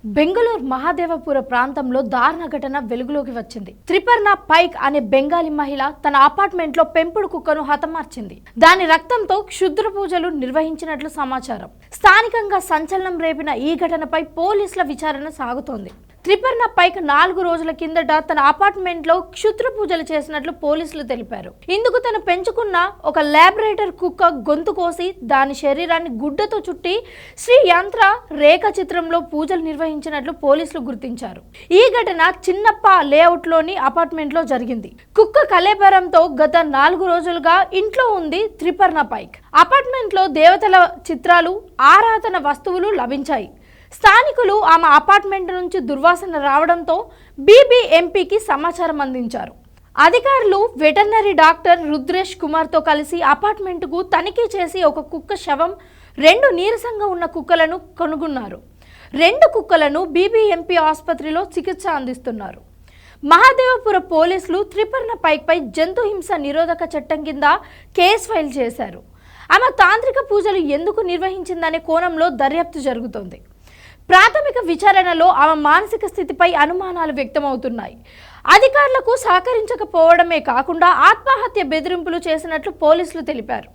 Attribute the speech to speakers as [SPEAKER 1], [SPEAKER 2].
[SPEAKER 1] బెంగళూరు మహాదేవపుర ప్రాంతంలో దారుణ ఘటన వెలుగులోకి వచ్చింది. త్రిపర్ణ పైక్ అనే బెంగాలీ మహిళ తన అపార్ట్మెంట్ లో పెంపుడు కుక్కను హతమార్చింది. దాని రక్తంతో క్షుద్ర పూజలు నిర్వహించినట్లు సమాచారం. స్థానికంగా సంచలనం రేపిన ఈ ఘటనపై పోలీసుల విచారణ సాగుతోంది. త్రిపర్ణ పైక్ 4 రోజుల కిందట తన అపార్ట్మెంట్ లో క్షుద్ర పూజలు చేసినట్లు పోలీసులు తెలిపారు. ఇందుకు తను పెంచుకున్న ఒక లాబ్రేటర్ కుక్క గొంతు కోసి దాని శరీరాన్ని గుడ్డతో చుట్టి శ్రీ యంత్ర రేఖ చిత్రంలో పూజలు నిర్వహించినట్లు పోలీసులు గుర్తించారు. ఈ ఘటన చిన్నప్ప లేఅవుట్ లోని అపార్ట్మెంట్ లో జరిగింది. కుక్క కలేబరంతో గత 4 రోజులుగా ఇంట్లో ఉంది త్రిపర్ణ పైక్. అపార్ట్మెంట్ లో దేవతల చిత్రాలు, ఆరాధన వస్తువులు లభించాయి. స్థానికులు ఆమె అపార్ట్మెంట్ నుంచి దుర్వాసన రావడంతో బీబీఎంపీకి సమాచారం అందించారు. అధికారులు వెటర్నరీ డాక్టర్ రుద్రేష్ కుమార్తో కలిసి అపార్ట్మెంట్కు తనిఖీ చేసి ఒక కుక్క శవం, 2 నీరసంగా ఉన్న కుక్కలను కనుగొన్నారు. 2 కుక్కలను బీబీఎంపీ ఆసుపత్రిలో చికిత్స అందిస్తున్నారు. మహాదేవపుర పోలీసులు త్రిపర్ణ పైక్పై జంతు హింస నిరోధక చట్టం కింద కేసు ఫైల్ చేశారు. ఆమె తాంత్రిక పూజలు ఎందుకు నిర్వహించిందనే కోణంలో దర్యాప్తు జరుగుతోంది. ప్రాథమిక విచారణలో ఆమె మానసిక స్థితిపై అనుమానాలు వ్యక్తమవుతున్నాయి. అధికారులకు సహకరించకపోవడమే కాకుండా ఆత్మహత్య బెదిరింపులు చేసినట్లు పోలీసులు తెలిపారు.